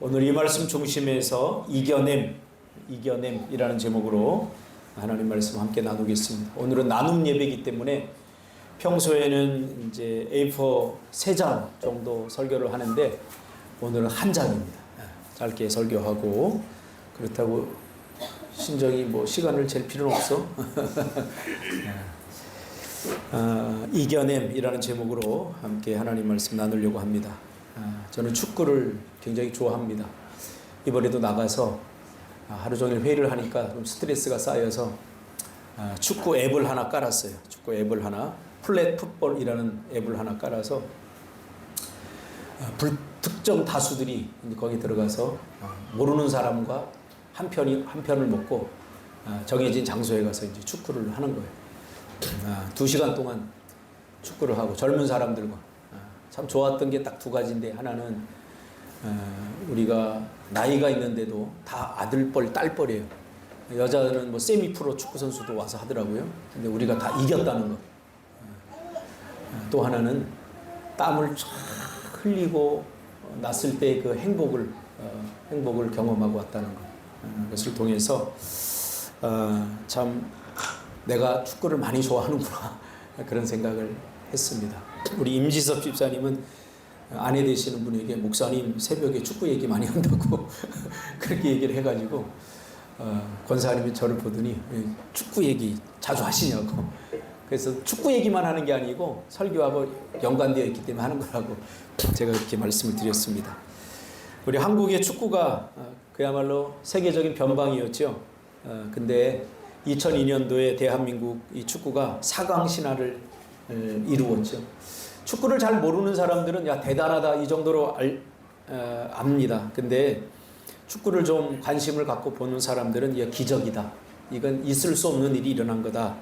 오늘 이 말씀 중심에서 이겨냄이라는 제목으로 하나님 말씀 함께 나누겠습니다. 오늘은 나눔 예배이기 때문에 평소에는 이제 A4 3장 정도 설교를 하는데 오늘은 한 장입니다. 짧게 설교하고 그렇다고 신정이 시간을 잴 필요는 없어. 이겨냄이라는 제목으로 함께 하나님 말씀 나누려고 합니다. 저는 축구를 굉장히 좋아합니다. 이번에도 나가서 하루 종일 회의를 하니까 좀 스트레스가 쌓여서 축구 앱을 하나 깔았어요. 축구 앱을 하나, 플랫풋볼이라는 앱을 하나 깔아서 불특정 다수들이 거기 들어가서 모르는 사람과 한 편을 먹고 정해진 장소에 가서 이제 축구를 하는 거예요. 2시간 동안 축구를 하고 젊은 사람들과 참 좋았던 게 딱 두 가지인데, 하나는 우리가 나이가 있는데도 다 아들뻘 딸뻘이에요. 여자는 세미 프로 축구 선수도 와서 하더라고요. 근데 우리가 다 이겼다는 거. 또 하나는 땀을 쫙 흘리고 났을 때 그 행복을 경험하고 왔다는 것. 그것을 통해서 참 내가 축구를 많이 좋아하는구나 그런 생각을 했습니다. 우리 임지섭 집사님은 아내 되시는 분에게 목사님 새벽에 축구 얘기 많이 한다고 그렇게 얘기를 해가지고 권사님이 저를 보더니 축구 얘기 자주 하시냐고. 그래서 축구 얘기만 하는 게 아니고 설교하고 연관되어 있기 때문에 하는 거라고 제가 그렇게 말씀을 드렸습니다. 우리 한국의 축구가 그야말로 세계적인 변방이었죠. 근데 2002년도에 대한민국 이 축구가 4강 신화를 이루었죠. 축구를 잘 모르는 사람들은 야 대단하다 이 정도로 압니다. 근데 축구를 좀 관심을 갖고 보는 사람들은 야 기적이다. 이건 있을 수 없는 일이 일어난 거다.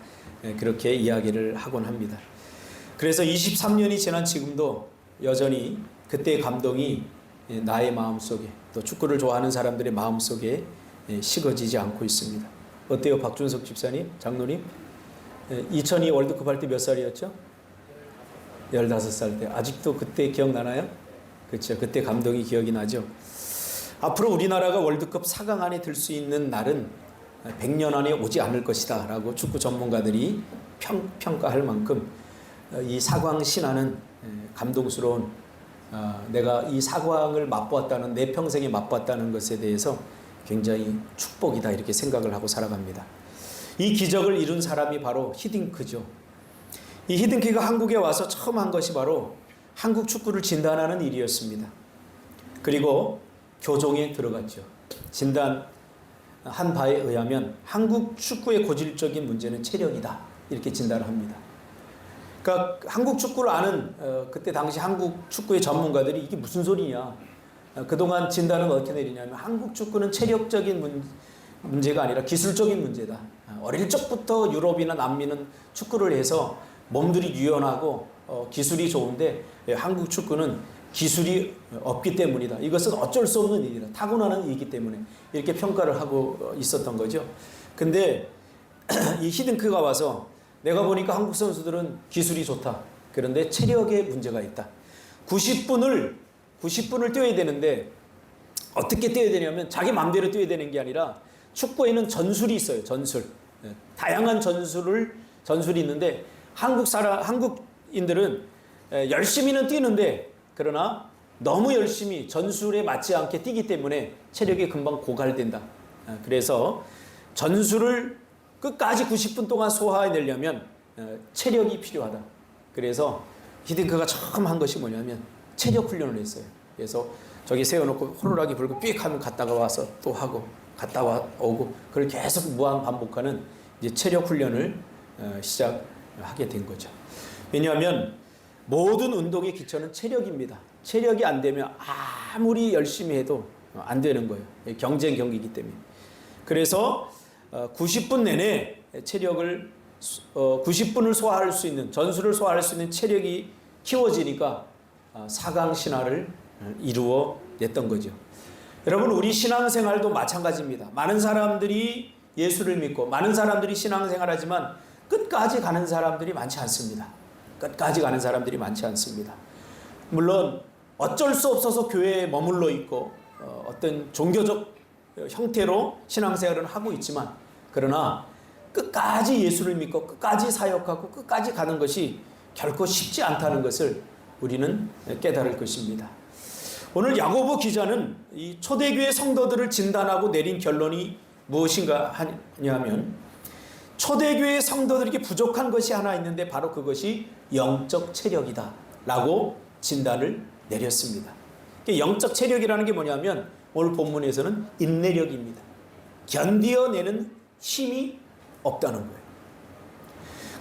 그렇게 이야기를 하곤 합니다. 그래서 23년이 지난 지금도 여전히 그때의 감동이 나의 마음속에, 또 축구를 좋아하는 사람들의 마음속에 식어지지 않고 있습니다. 어때요, 박준석 집사님, 장로님? 2002 월드컵 할 때 몇 살이었죠? 15살 때. 아직도 그때 기억나나요? 그렇죠. 그때 감동이 기억이 나죠. 앞으로 우리나라가 월드컵 4강 안에 들 수 있는 날은 100년 안에 오지 않을 것이다 라고 축구 전문가들이 평가할 만큼 이 4강 신화는 감동스러운, 내가 이 4강을 맛보았다는, 내 평생에 맛보았다는 것에 대해서 굉장히 축복이다 이렇게 생각을 하고 살아갑니다. 이 기적을 이룬 사람이 바로 히딩크죠. 이 히딩크가 한국에 와서 처음 한 것이 바로 한국 축구를 진단하는 일이었습니다. 그리고 교종에 들어갔죠. 진단한 바에 의하면 한국 축구의 고질적인 문제는 체력이다 이렇게 진단을 합니다. 그러니까 한국 축구를 아는 그때 당시 한국 축구의 전문가들이 이게 무슨 소리냐, 그동안 진단은 어떻게 내리냐면 한국 축구는 체력적인 문제가 아니라 기술적인 문제다. 어릴 적부터 유럽이나 남미는 축구를 해서 몸들이 유연하고 기술이 좋은데 한국 축구는 기술이 없기 때문이다. 이것은 어쩔 수 없는 일이다. 타고나는 일이기 때문에 이렇게 평가를 하고 있었던 거죠. 근데 이 히딩크가 와서 내가 보니까 한국 선수들은 기술이 좋다. 그런데 체력에 문제가 있다. 90분을 뛰어야 되는데 어떻게 뛰어야 되냐면 자기 마음대로 뛰어야 되는 게 아니라 축구에는 전술이 있어요. 전술. 다양한 전술이 있는데 한국인들은 열심히는 뛰는데 그러나 너무 열심히 전술에 맞지 않게 뛰기 때문에 체력이 금방 고갈된다. 그래서 전술을 끝까지 90분 동안 소화해내려면 체력이 필요하다. 그래서 히딩크가 처음 한 것이 뭐냐면 체력 훈련을 했어요. 그래서 저기 세워놓고 호루라기 불고 삑 하면 갔다가 와서 또 하고 갔다 오고 그걸 계속 무한 반복하는 이제 체력 훈련을 시작하게 된 거죠. 왜냐하면 모든 운동의 기초는 체력입니다. 체력이 안 되면 아무리 열심히 해도 안 되는 거예요. 경쟁 경기이기 때문에. 그래서 90분 내내 체력을 90분을 소화할 수 있는, 전술을 소화할 수 있는 체력이 키워지니까 4강 신화를 이루어 냈던 거죠. 여러분, 우리 신앙생활도 마찬가지입니다. 많은 사람들이 예수를 믿고 많은 사람들이 신앙생활하지만 끝까지 가는 사람들이 많지 않습니다. 끝까지 가는 사람들이 많지 않습니다. 물론 어쩔 수 없어서 교회에 머물러 있고 어떤 종교적 형태로 신앙생활을 하고 있지만, 그러나 끝까지 예수를 믿고 끝까지 사역하고 끝까지 가는 것이 결코 쉽지 않다는 것을 우리는 깨달을 것입니다. 오늘 야고보 기자는 이 초대교회 성도들을 진단하고 내린 결론이 무엇인가 하냐면, 초대교회 성도들에게 부족한 것이 하나 있는데 바로 그것이 영적 체력이다 라고 진단을 내렸습니다. 영적 체력이라는 게 뭐냐면 오늘 본문에서는 인내력입니다. 견디어내는 힘이 없다는 거예요.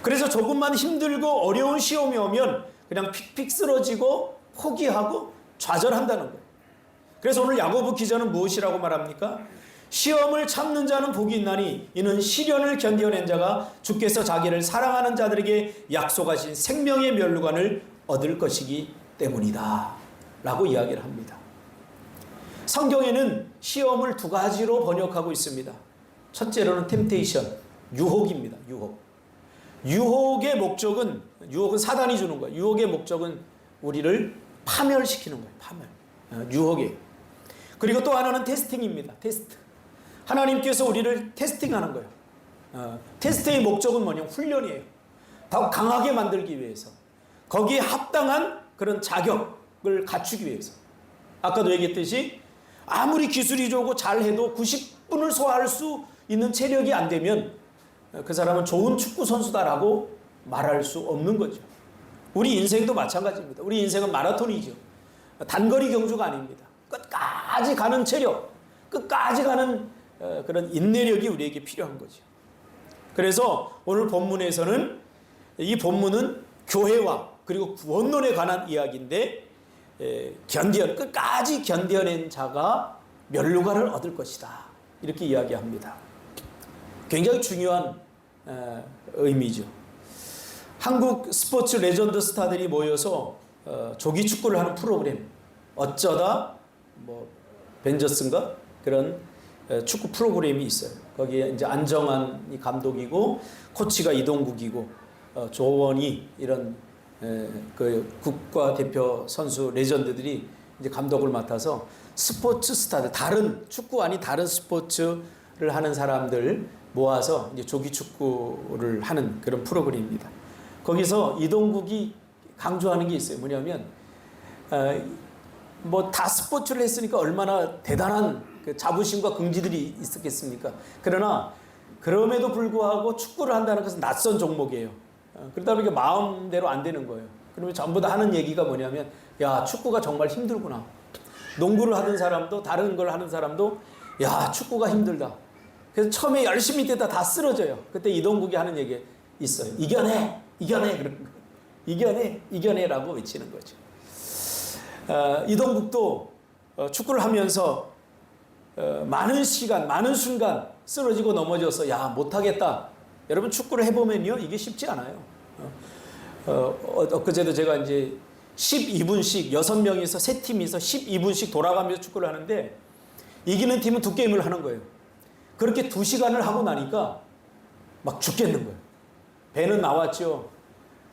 그래서 조금만 힘들고 어려운 시험이 오면 그냥 픽픽 쓰러지고 포기하고 좌절한다는 거예요. 그래서 오늘 야고보 기자는 무엇이라고 말합니까? 시험을 참는 자는 복이 있나니 이는 시련을 견뎌낸 자가 주께서 자기를 사랑하는 자들에게 약속하신 생명의 면류관을 얻을 것이기 때문이다 라고 이야기를 합니다. 성경에는 시험을 두 가지로 번역하고 있습니다. 첫째로는 템테이션, 유혹입니다. 유혹의 목적은, 유혹은 사단이 주는 거예요. 유혹의 목적은 우리를 파멸시키는 거예요. 파멸. 유혹이에요. 그리고 또 하나는 테스팅입니다. 테스트. 하나님께서 우리를 테스팅하는 거예요. 테스트의 목적은 뭐냐면 훈련이에요. 더 강하게 만들기 위해서. 거기에 합당한 그런 자격을 갖추기 위해서. 아까도 얘기했듯이 아무리 기술이 좋고 잘해도 90분을 소화할 수 있는 체력이 안 되면 그 사람은 좋은 축구 선수다라고 말할 수 없는 거죠. 우리 인생도 마찬가지입니다. 우리 인생은 마라톤이죠. 단거리 경주가 아닙니다. 끝까지 가는 체력, 끝까지 가는 그런 인내력이 우리에게 필요한 거죠. 그래서 오늘 본문에서는, 이 본문은 교회와 그리고 구원론에 관한 이야기인데, 끝까지 견뎌낸 자가 면류관을 얻을 것이다 이렇게 이야기합니다. 굉장히 중요한 의미죠. 한국 스포츠 레전드 스타들이 모여서 조기 축구를 하는 프로그램, 어쩌다 벤저스인가 그런 축구 프로그램이 있어요. 거기에 이제 안정환이 감독이고 코치가 이동국이고 조원이 이런 그 국가대표 선수 레전드들이 이제 감독을 맡아서 스포츠 스타들, 다른 축구 아닌 다른 스포츠를 하는 사람들 모아서 이제 조기 축구를 하는 그런 프로그램입니다. 거기서 이동국이 강조하는 게 있어요. 뭐냐면 다 스포츠를 했으니까 얼마나 대단한 그 자부심과 긍지들이 있었겠습니까? 그러나 그럼에도 불구하고 축구를 한다는 것은 낯선 종목이에요. 그러다 보니까 마음대로 안 되는 거예요. 그러면 전부 다 하는 얘기가 뭐냐면, 야, 축구가 정말 힘들구나. 농구를 하던 사람도 다른 걸 하는 사람도 야, 축구가 힘들다. 그래서 처음에 열심히 뛰다 다 쓰러져요. 그때 이동국이 하는 얘기 있어요. 이겨내 그런 거. 이겨내라고 외치는 거죠. 이동국도 축구를 하면서 많은 시간, 많은 순간 쓰러지고 넘어져서 야, 못하겠다. 여러분 축구를 해보면요, 이게 쉽지 않아요. 엊그제도 제가 이제 12분씩 6명이서 3팀이서 12분씩 돌아가면서 축구를 하는데, 이기는 팀은 2게임을 하는 거예요. 그렇게 2시간을 하고 나니까 막 죽겠는 거예요. 배는 나왔죠.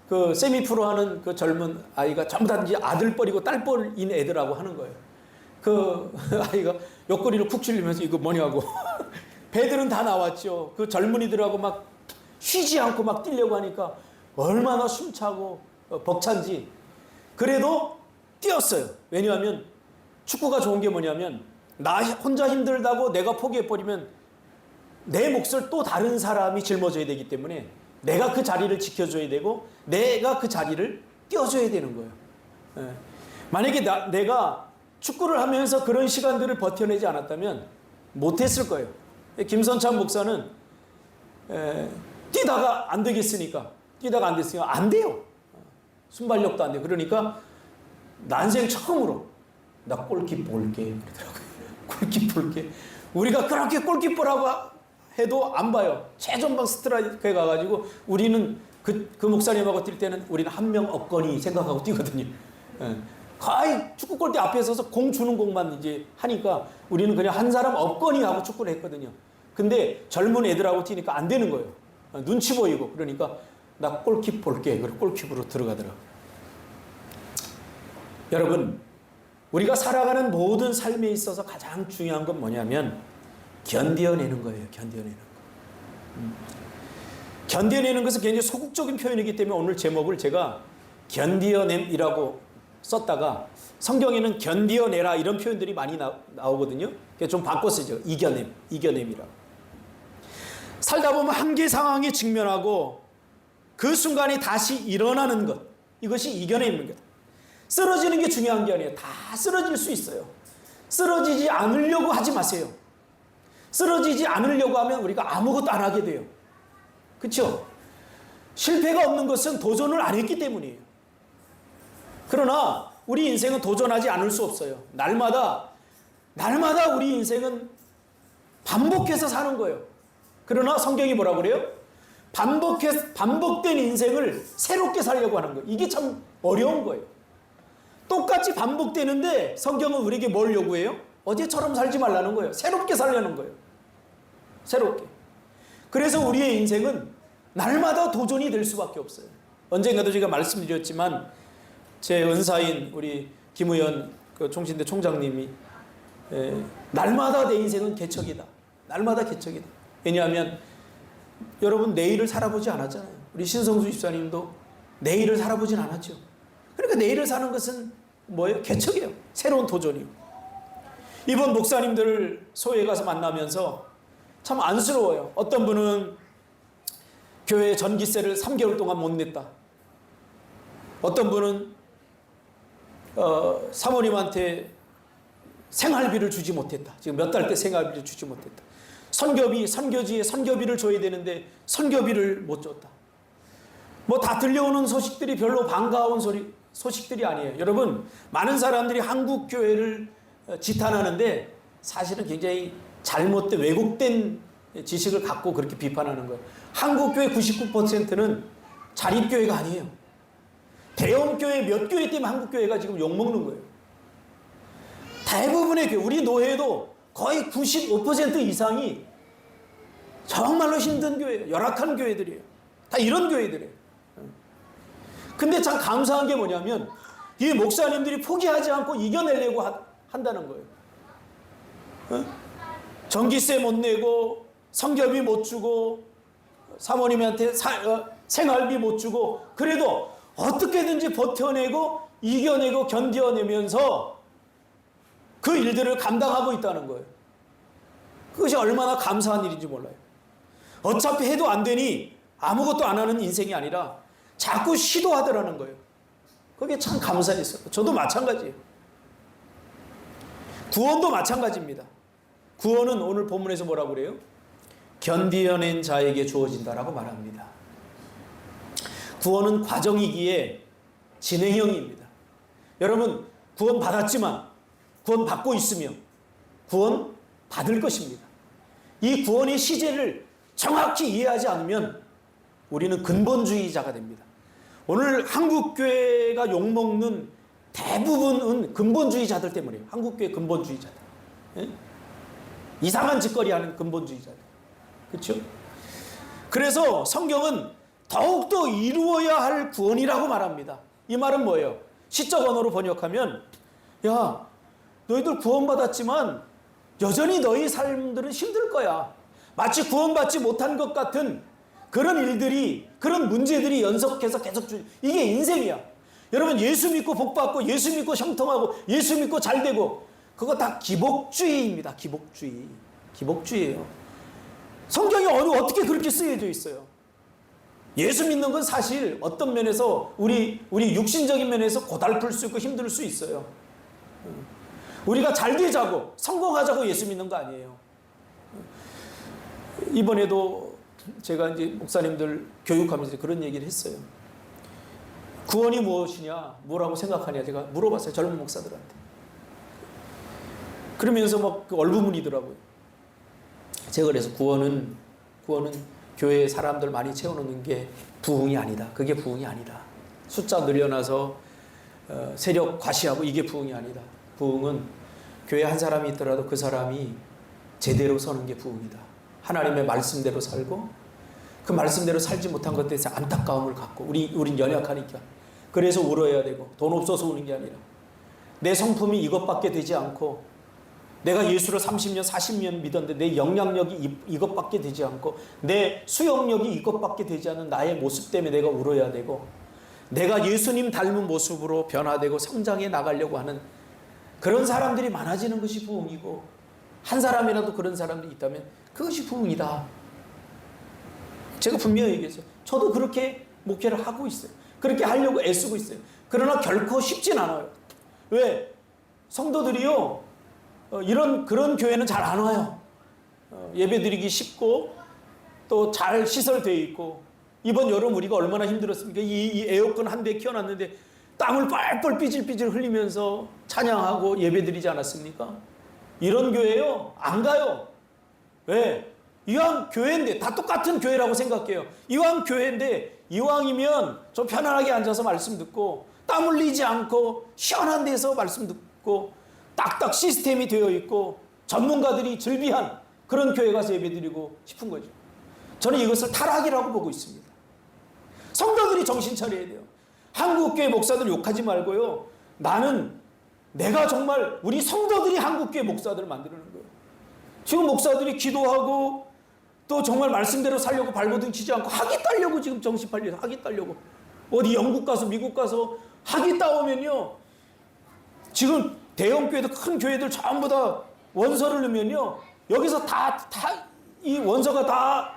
그 세미프로 하는 그 젊은 아이가 전부 다 이제 아들뻘이고 딸뻘인 애들하고 하는 거예요. 그 아이가 옆구리를 쿡 찔리면서 이거 뭐냐고. 배들은 다 나왔죠. 그 젊은이들하고 막 쉬지 않고 막 뛰려고 하니까 얼마나 숨차고 벅찬지. 그래도 뛰었어요. 왜냐하면 축구가 좋은 게 뭐냐면, 나 혼자 힘들다고 내가 포기해버리면 내 몫을 또 다른 사람이 짊어져야 되기 때문에 내가 그 자리를 지켜줘야 되고 내가 그 자리를 띄워줘야 되는 거예요. 만약에 내가 축구를 하면서 그런 시간들을 버텨내지 않았다면 못했을 거예요. 김선찬 목사는 뛰다가 안 됐으니까 안 돼요. 순발력도 안 돼요. 그러니까 난생 처음으로 나 골키퍼 올게 그러더라고요. 골키퍼 올게. 우리가 그렇게 골키퍼라고 해도 안 봐요. 최전방 스트라이크에 가가지고 우리는 그 목사님하고 뛸 때는 우리는 한 명 없거니 생각하고 뛰거든요. 거의 축구 골대 앞에 서서 공 주는 공만 이제 하니까 우리는 그냥 한 사람 없거니 하고 축구를 했거든요. 근데 젊은 애들하고 뛰니까 안 되는 거예요. 눈치 보이고. 그러니까 나 골키퍼 올게. 그리고 골키퍼로 들어가더라고요. 여러분, 우리가 살아가는 모든 삶에 있어서 가장 중요한 건 뭐냐면 견뎌내는 거예요. 견뎌내는 거. 견뎌내는 것은 굉장히 소극적인 표현이기 때문에 오늘 제목을 제가 견디어냄이라고 썼다가 성경에는 견디어내라 이런 표현들이 많이 나오거든요. 그래서 좀 바꿔 쓰죠. 이겨냄이라고. 살다 보면 한계 상황에 직면하고 그 순간에 다시 일어나는 것, 이것이 이겨내는 것. 쓰러지는 게 중요한 게 아니에요. 다 쓰러질 수 있어요. 쓰러지지 않으려고 하지 마세요. 쓰러지지 않으려고 하면 우리가 아무것도 안 하게 돼요. 그렇죠? 실패가 없는 것은 도전을 안 했기 때문이에요. 그러나 우리 인생은 도전하지 않을 수 없어요. 날마다 우리 인생은 반복해서 사는 거예요. 그러나 성경이 뭐라고 그래요? 반복된 인생을 새롭게 살려고 하는 거예요. 이게 참 어려운 거예요. 똑같이 반복되는데 성경은 우리에게 뭘 요구해요? 어제처럼 살지 말라는 거예요. 새롭게 살려는 거예요. 새롭게. 그래서 우리의 인생은 날마다 도전이 될 수밖에 없어요. 언젠가도 제가 말씀드렸지만 제 은사인 우리 김우현 총신대 총장님이 날마다 내 인생은 개척이다. 날마다 개척이다. 왜냐하면 여러분 내일을 살아보지 않았잖아요. 우리 신성수 집사님도 내일을 살아보진 않았죠. 그러니까 내일을 사는 것은 뭐예요? 개척이에요. 새로운 도전이요. 이번 목사님들을 소회에 가서 만나면서 참 안쓰러워요. 어떤 분은 교회 전기세를 3개월 동안 못 냈다. 어떤 분은 사모님한테 생활비를 주지 못했다. 지금 몇 달 때 생활비를 주지 못했다. 선교지에 선교비를 줘야 되는데 선교비를 못 줬다. 뭐 다 들려오는 소식들이 별로 반가운 소식들이 아니에요. 여러분, 많은 사람들이 한국 교회를 지탄하는데 사실은 굉장히 잘못된 왜곡된 지식을 갖고 그렇게 비판하는 거예요. 한국 교회 99%는 자립교회가 아니에요. 대형 교회 몇 교회 때문에 한국 교회가 지금 욕먹는 거예요. 대부분의 교회, 우리 노회도 거의 95% 이상이 정말로 힘든 교회예요. 열악한 교회들이에요. 다 이런 교회들이에요. 근데 참 감사한 게 뭐냐면 이 목사님들이 포기하지 않고 이겨내려고 한다는 거예요. 전기세 못 내고 성교비 못 주고 사모님한테 생활비 못 주고 그래도 어떻게든지 버텨내고 이겨내고 견뎌내면서 그 일들을 감당하고 있다는 거예요. 그것이 얼마나 감사한 일인지 몰라요. 어차피 해도 안 되니 아무것도 안 하는 인생이 아니라 자꾸 시도하더라는 거예요. 그게 참 감사했어요. 저도 마찬가지예요. 구원도 마찬가지입니다. 구원은 오늘 본문에서 뭐라고 그래요? 견디어낸 자에게 주어진다라고 말합니다. 구원은 과정이기에 진행형입니다. 여러분, 구원 받았지만 구원 받고 있으며 구원 받을 것입니다. 이 구원의 시제를 정확히 이해하지 않으면 우리는 근본주의자가 됩니다. 오늘 한국교회가 욕먹는 대부분은 근본주의자들 때문이에요. 한국교회 근본주의자들. 예? 이상한 짓거리 하는 근본주의자들. 그렇죠? 그래서 성경은 더욱더 이루어야 할 구원이라고 말합니다. 이 말은 뭐예요? 시적 언어로 번역하면 야, 너희들 구원받았지만 여전히 너희 삶들은 힘들 거야. 마치 구원받지 못한 것 같은 그런 일들이, 그런 문제들이 연속해서 계속 이게 인생이야. 여러분, 예수 믿고 복받고 예수 믿고 형통하고 예수 믿고 잘되고 그거 다 기복주의입니다. 기복주의. 기복주의예요. 성경이 어떻게 그렇게 쓰여져 있어요? 예수 믿는 건 사실 어떤 면에서 우리 육신적인 면에서 고달플 수 있고 힘들 수 있어요. 우리가 잘 되자고 성공하자고 예수 믿는 거 아니에요. 이번에도 제가 이제 목사님들 교육하면서 그런 얘기를 했어요. 구원이 무엇이냐, 뭐라고 생각하냐 제가 물어봤어요. 젊은 목사들한테. 그러면서 막 얼부문이더라고요. 제가 그래서 구원은 교회에 사람들 많이 채워놓는 게 부흥이 아니다. 그게 부흥이 아니다. 숫자 늘려놔서 세력 과시하고 이게 부흥이 아니다. 부흥은 교회 한 사람이 있더라도 그 사람이 제대로 서는 게 부흥이다. 하나님의 말씀대로 살고 그 말씀대로 살지 못한 것에 대해서 안타까움을 갖고 우린 연약하니까 그래서 울어야 되고 돈 없어서 우는 게 아니라 내 성품이 이것밖에 되지 않고 내가 예수를 30년, 40년 믿었는데 내 영향력이 이것밖에 되지 않고 내 수용력이 이것밖에 되지 않은 나의 모습 때문에 내가 울어야 되고 내가 예수님 닮은 모습으로 변화되고 성장해 나가려고 하는 그런 사람들이 많아지는 것이 부흥이고 한 사람이라도 그런 사람들이 있다면 그것이 부흥이다. 제가 분명히 얘기했어요. 저도 그렇게 목회를 하고 있어요. 그렇게 하려고 애쓰고 있어요. 그러나 결코 쉽진 않아요. 왜? 성도들이요. 그런 교회는 잘 안 와요. 예배드리기 쉽고 또 잘 시설되어 있고 이번 여름 우리가 얼마나 힘들었습니까? 이 에어컨 한 대 켜놨는데 땀을 뻘뻘 삐질삐질 흘리면서 찬양하고 예배드리지 않았습니까? 이런 교회요 안 가요. 왜? 이왕 교회인데 다 똑같은 교회라고 생각해요. 이왕 교회인데 이왕이면 좀 편안하게 앉아서 말씀 듣고 땀 흘리지 않고 시원한 데서 말씀 듣고 딱딱 시스템이 되어 있고 전문가들이 즐비한 그런 교회 가서 예배드리고 싶은 거죠. 저는 이것을 타락이라고 보고 있습니다. 성도들이 정신 차려야 돼요. 한국교회 목사들 욕하지 말고요. 내가 정말 우리 성도들이 한국교회 목사들을 만드는 거예요. 지금 목사들이 기도하고 또 정말 말씀대로 살려고 발버둥 치지 않고 학위 따려고 지금 정신 팔려서 학위 따려고 어디 영국 가서 미국 가서 학위 따오면요. 지금 대형 교회도 큰 교회들 전부 다 원서를 넣으면요. 여기서 이 원서가 다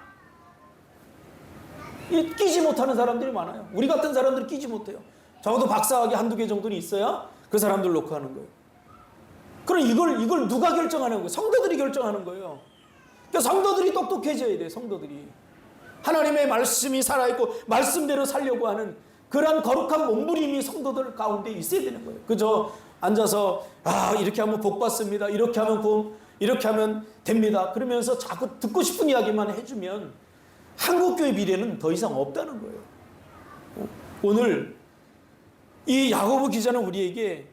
끼지 못하는 사람들이 많아요. 우리 같은 사람들이 끼지 못해요. 적어도 박사학위 한두 개 정도는 있어야 그 사람들 놓고 하는 거예요. 그럼 이걸 누가 결정하는 거예요? 성도들이 결정하는 거예요. 그러니까 성도들이 똑똑해져야 돼요. 성도들이. 하나님의 말씀이 살아있고 말씀대로 살려고 하는 그러한 거룩한 몸부림이 성도들 가운데 있어야 되는 거예요. 그저 앉아서 이렇게 하면 복 받습니다. 이렇게 하면 이렇게 하면 됩니다. 그러면서 자꾸 듣고 싶은 이야기만 해주면 한국교회 미래는 더 이상 없다는 거예요. 오늘 이 야고보 기자는 우리에게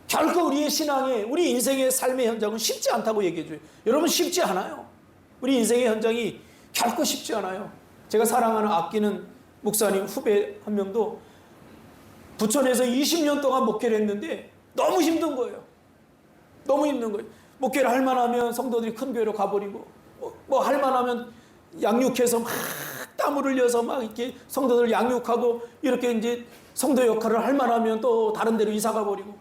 결코 우리의 신앙의 우리 인생의 삶의 현장은 쉽지 않다고 얘기해줘요. 여러분 쉽지 않아요. 우리 인생의 현장이 결코 쉽지 않아요. 제가 사랑하는 아끼는 목사님 후배 한 명도 부천에서 20년 동안 목회를 했는데 너무 힘든 거예요. 너무 힘든 거예요. 목회를 할 만하면 성도들이 큰 교회로 가버리고 뭐 할 만하면 양육해서 막 땀을 흘려서 막 이렇게 성도들 양육하고 이렇게 이제 성도 역할을 할 만하면 또 다른 데로 이사 가버리고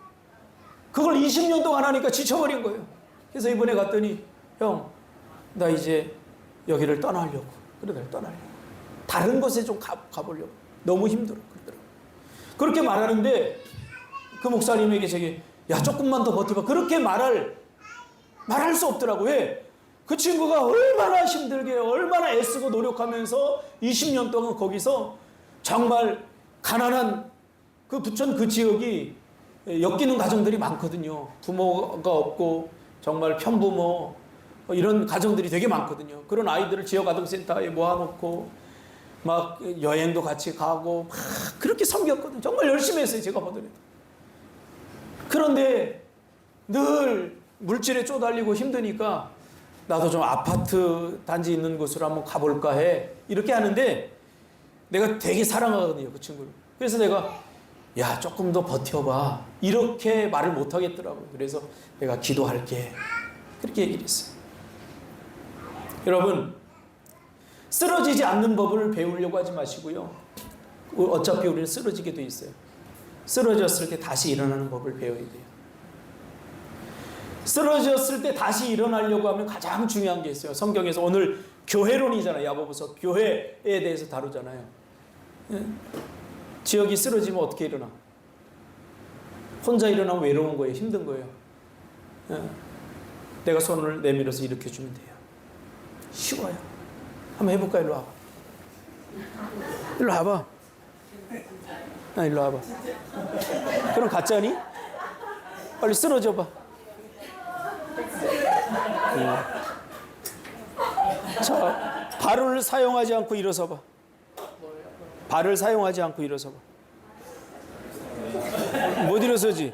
그걸 20년 동안 하니까 지쳐버린 거예요. 그래서 이번에 갔더니 형, 나 이제 여기를 떠나려고. 그러더라고요. 떠나려고. 다른 곳에 좀 가보려고. 너무 힘들어. 그러더라고요. 그렇게 말하는데 그 목사님에게 제게 야 조금만 더 버텨봐. 그렇게 말할 수 없더라고요. 왜? 그 친구가 얼마나 힘들게 얼마나 애쓰고 노력하면서 20년 동안 거기서 정말 가난한 그 부천 그 지역이 엮이는 가정들이 많거든요. 부모가 없고 정말 편부모 이런 가정들이 되게 많거든요. 그런 아이들을 지역아동센터에 모아놓고 막 여행도 같이 가고 막 그렇게 섬겼거든요. 정말 열심히 했어요. 제가 보더라도. 그런데 늘 물질에 쪼달리고 힘드니까 나도 좀 아파트 단지 있는 곳으로 한번 가볼까 해. 이렇게 하는데 내가 되게 사랑하거든요. 그 친구를. 그래서 내가 야 조금 더 버텨봐. 이렇게 말을 못하겠더라고요. 그래서 내가 기도할게. 그렇게 얘기를 했어요. 여러분 쓰러지지 않는 법을 배우려고 하지 마시고요. 어차피 우리는 쓰러지게 돼 있어요. 쓰러졌을 때 다시 일어나는 법을 배워야 돼요. 쓰러졌을 때 다시 일어나려고 하면 가장 중요한 게 있어요. 성경에서 오늘 교회론이잖아요. 야고보서 교회에 대해서 다루잖아요. 지역이 쓰러지면 어떻게 일어나? 혼자 일어나면 외로운 거예요. 힘든 거예요. 내가 손을 내밀어서 일으켜주면 돼요. 쉬워요. 한번 해볼까? 일로 와봐. 일로 와봐. 일로 와봐. 그럼 가짜니? 빨리 쓰러져 봐. 자, 발을 사용하지 않고 일어서 봐. 발을 사용하지 않고 일어서 봐. 못 일어서지?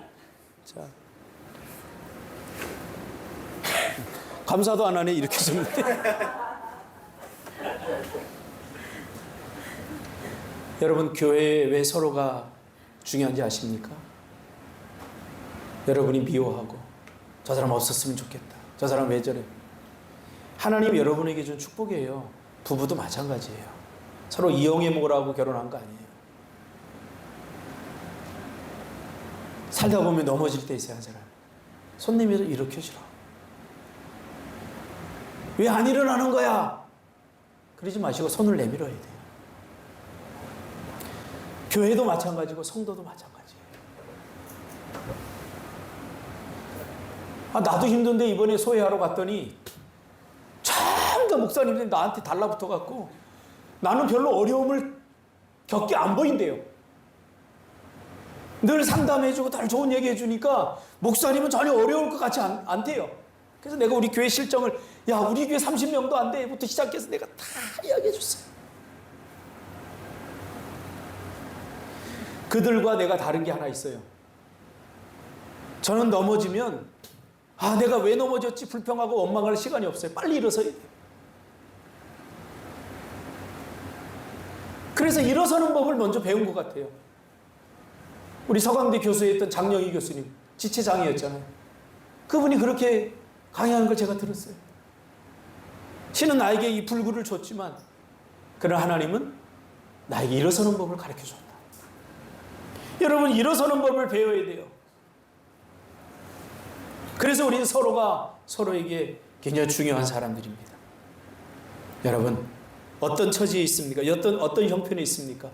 자. 감사도 안 하네. 이렇게 섰는데. 여러분 교회에 왜 서로가 중요한지 아십니까? 여러분이 미워하고 저 사람 없었으면 좋겠다. 저 사람 왜 저래? 하나님 여러분에게 준 축복이에요. 부부도 마찬가지예요. 서로 이용해 먹으라고 결혼한 거 아니에요. 살다 보면 넘어질 때 있어요, 한 사람. 손님이 일으켜주라. 왜 안 일어나는 거야? 그러지 마시고 손을 내밀어야 돼요. 교회도 마찬가지고 성도도 마찬가지예요. 나도 힘든데 이번에 소회하러 갔더니 참다 목사님들이 나한테 달라붙어 갖고 나는 별로 어려움을 겪게 안 보인대요. 늘 상담해주고 늘 좋은 얘기해주니까 목사님은 전혀 어려울 것 같지 않대요. 그래서 내가 우리 교회 실정을 우리 교회 30명도 안 돼부터 시작해서 내가 다 이야기해줬어요. 그들과 내가 다른 게 하나 있어요. 저는 넘어지면 내가 왜 넘어졌지 불평하고 원망할 시간이 없어요. 빨리 일어서야 돼요. 그래서 일어서는 법을 먼저 배운 것 같아요. 우리 서강대 교수였던 장영희 교수님, 지체장애였잖아요. 그분이 그렇게 강의하는 걸 제가 들었어요. 신은 나에게 이 불구를 줬지만 그러나 하나님은 나에게 일어서는 법을 가르쳐줬다. 여러분, 일어서는 법을 배워야 돼요. 그래서 우리는 서로가 서로에게 굉장히 중요한 사람들입니다. 여러분, 어떤 처지에 있습니까? 어떤 형편에 있습니까?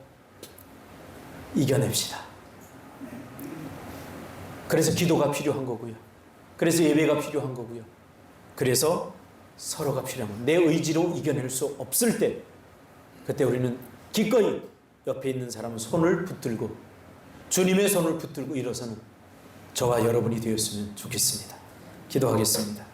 이겨냅시다. 그래서 기도가 필요한 거고요. 그래서 예배가 필요한 거고요. 그래서 서로가 필요한 거예요. 내 의지로 이겨낼 수 없을 때, 그때 우리는 기꺼이 옆에 있는 사람 손을 붙들고 주님의 손을 붙들고 일어서는 저와 여러분이 되었으면 좋겠습니다. 기도하겠습니다.